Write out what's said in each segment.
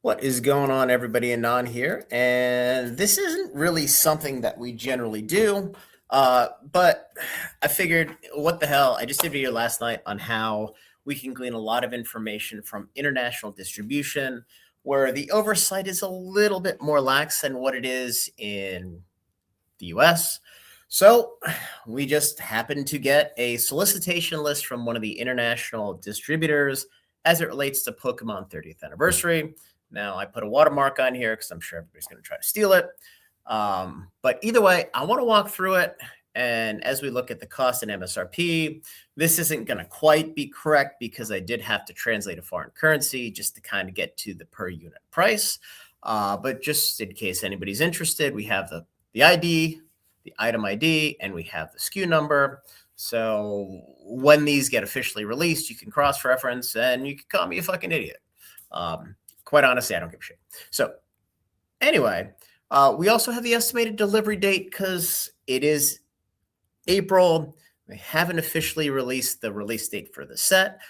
What is going on, everybody? Anon here, and this isn't really something that we generally do, but I figured, what the hell? I just did a video last night on how we can glean a lot of information from international distribution, where the oversight is a little bit more lax than what it is in the US. So we just happened to get a solicitation list from one of the international distributors as it relates to Pokemon 30th anniversary. Now, I put a watermark on here because I'm sure everybody's going to try to steal it. But either way, I want to walk through it. And as we look at the cost and MSRP, this isn't going to quite be correct because I did have to translate a foreign currency just to kind of get to the per unit price. But just in case anybody's interested, we have the ID, the item ID, and we have the SKU number. So when these get officially released, you can cross-reference and you can call me a fucking idiot. Quite honestly, I don't give a shit. So anyway, we also have the estimated delivery date because it is April. They haven't officially released the release date for the set.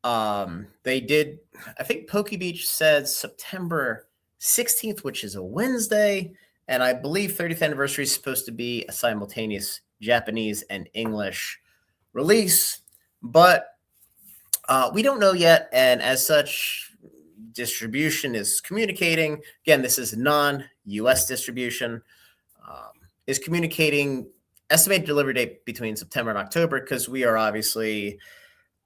They did, I think PokeBeach said September 16th, which is a Wednesday. And I believe 30th anniversary is supposed to be a simultaneous Japanese and English release, but we don't know yet. And as such, distribution is communicating. Again, this is non-US distribution, is communicating estimated delivery date between September and October because we are obviously,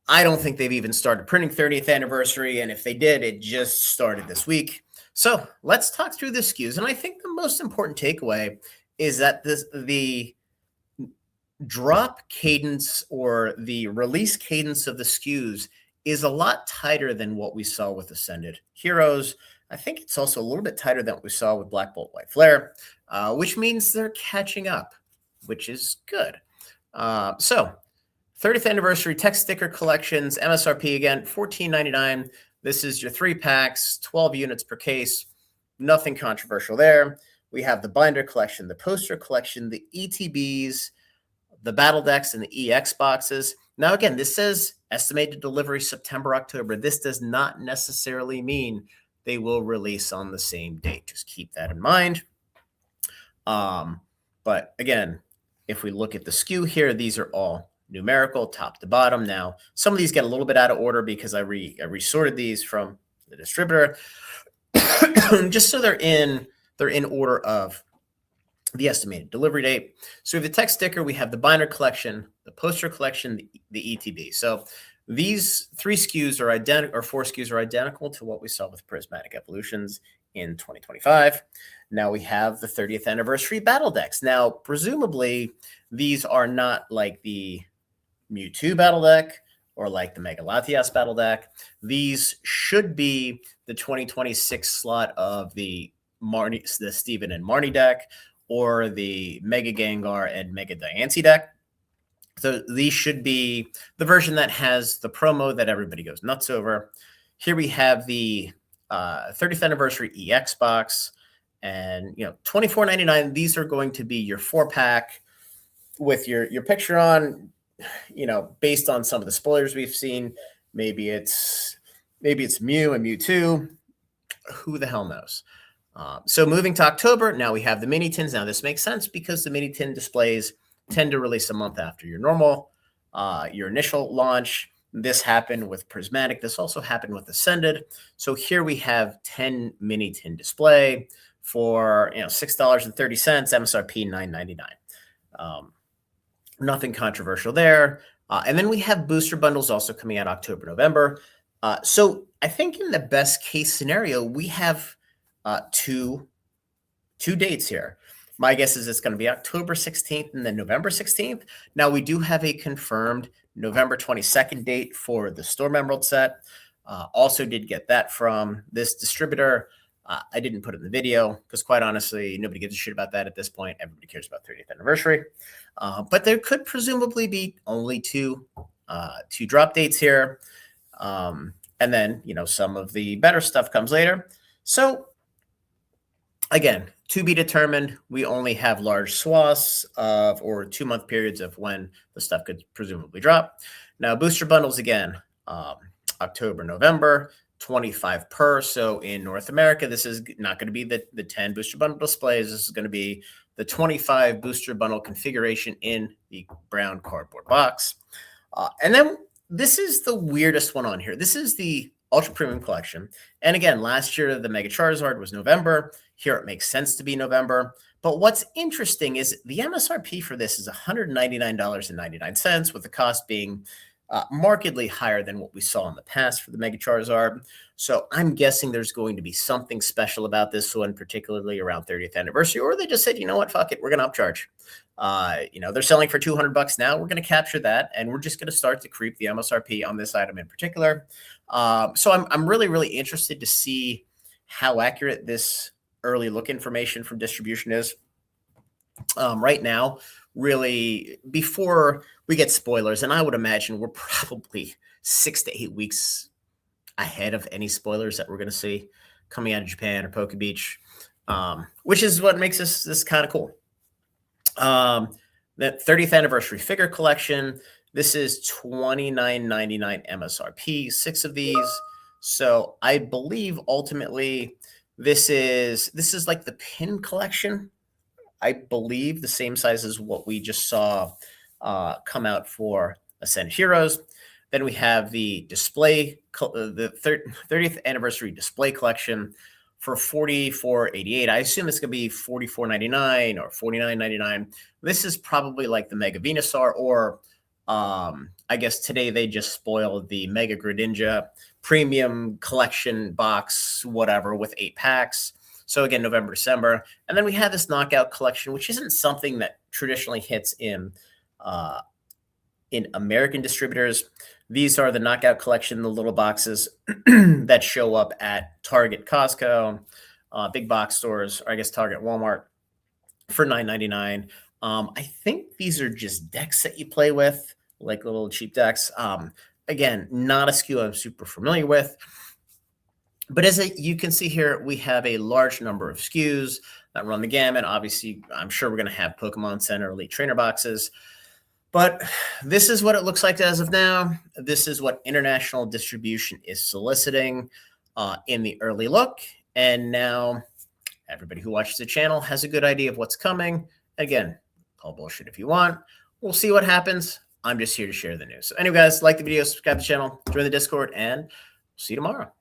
I don't think they've even started printing 30th anniversary. And if they did, it just started this week. So let's talk through the SKUs. And I think the most important takeaway is that the drop cadence or the release cadence of the SKUs is a lot tighter than what we saw with Ascended Heroes. I think it's also a little bit tighter than what we saw with Black Bolt White Flare, which means they're catching up, which is good. So 30th anniversary text sticker collections, MSRP again, $14.99. This is your 3 packs, 12 units per case. Nothing controversial there. We have the binder collection, the poster collection, the ETBs, the battle decks, and the EX boxes. Now, again, this says estimated delivery September, October. This does not necessarily mean they will release on the same date. Just keep that in mind. But again, if we look at the SKU here, these are all numerical, top to bottom. Now, some of these get a little bit out of order because I resorted these from the distributor, just so they're in order of the estimated delivery date. So we have the text sticker, we have the binder collection, the poster collection, the ETB. So these 3 SKUs are identical, or 4 SKUs are identical to what we saw with Prismatic Evolutions in 2025. Now we have the 30th anniversary battle decks. Now, presumably, these are not like the Mewtwo battle deck or like the Mega Latias battle deck. These should be the 2026 slot of the Steven and Marnie deck, or the Mega Gengar and Mega Diancie deck. So these should be the version that has the promo that everybody goes nuts over. Here we have the 30th anniversary EX box, and $24.99. These are going to be your 4-pack with your picture on. Based on some of the spoilers we've seen, maybe it's Mew and Mewtwo. Who the hell knows? So moving to October, now we have the mini tins. Now this makes sense because the mini tin displays tend to release a month after your initial launch. This happened with Prismatic. This also happened with Ascended. So here we have 10 mini tin display for $6.30, MSRP $9.99. Nothing controversial there. And then we have booster bundles also coming out October, November. So I think in the best case scenario, we have two dates here. My guess is it's going to be October 16th and then November 16th. Now, we do have a confirmed November 22nd date for the Storm Emerald set. Also did get that from this distributor. I didn't put it in the video because, quite honestly, nobody gives a shit about that at this point. Everybody cares about 30th anniversary. But there could presumably be only two drop dates here. And then, some of the better stuff comes later. So, again, to be determined. We only have large swaths of, or 2-month periods of when the stuff could presumably drop. Now, booster bundles, again, October, November. 25 per. So in North America, this is not going to be the 10 booster bundle displays. This is going to be the 25 booster bundle configuration in the brown cardboard box. And then this is the weirdest one on here. This is the Ultra Premium Collection. And again, last year, the Mega Charizard was November. Here it makes sense to be November. But what's interesting is the MSRP for this is $199.99, with the cost being markedly higher than what we saw in the past for the Mega Charizard. So I'm guessing there's going to be something special about this one, particularly around 30th anniversary, or they just said, you know what, fuck it, we're going to upcharge. They're selling for $200 now. We're going to capture that, and we're just going to start to creep the MSRP on this item in particular. So I'm really, really interested to see how accurate this early look information from distribution is. Right now, really, before we get spoilers, and I would imagine we're probably 6 to 8 weeks ahead of any spoilers that we're going to see coming out of Japan or Poke Beach, which is what makes this kind of cool. The 30th anniversary figure collection. This is $29.99 MSRP, 6 of these. So I believe ultimately this is like the pin collection. I believe the same size as what we just saw come out for Ascended Heroes. Then we have the display, the 30th anniversary display collection for $44.88. I assume it's going to be $44.99 or $49.99. This is probably like the Mega Venusaur, or I guess today they just spoiled the Mega Greninja premium collection box, whatever, with 8 packs. So again, November, December. And then we have this knockout collection, which isn't something that traditionally hits in American distributors. These are the knockout collection, the little boxes that show up at Target, Costco, big box stores, or I guess Target, Walmart for $9.99. I think these are just decks that you play with, like little cheap decks. Again, not a SKU I'm super familiar with. But as you can see here, we have a large number of SKUs that run the gamut. Obviously, I'm sure we're going to have Pokemon Center Elite Trainer boxes. But this is what it looks like as of now. This is what international distribution is soliciting in the early look. And now everybody who watches the channel has a good idea of what's coming. Again, call bullshit if you want. We'll see what happens. I'm just here to share the news. So anyway, guys, like the video, subscribe to the channel, join the Discord, and see you tomorrow.